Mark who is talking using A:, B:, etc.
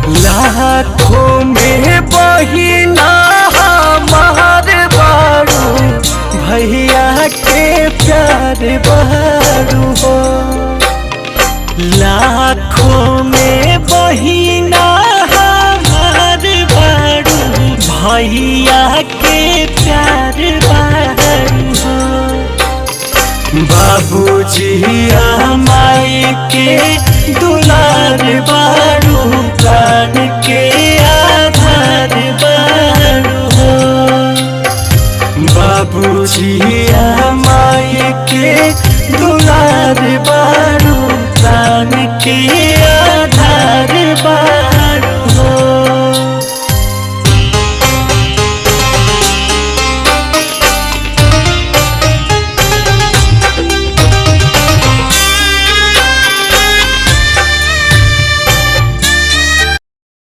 A: लाखों में बहिना हमार बारू, भैया के प्यार बारू हो। लाखों में बहिना हमार बारू, भैया के प्यार बारू हो। बाबूजी माई के दुलार बारू,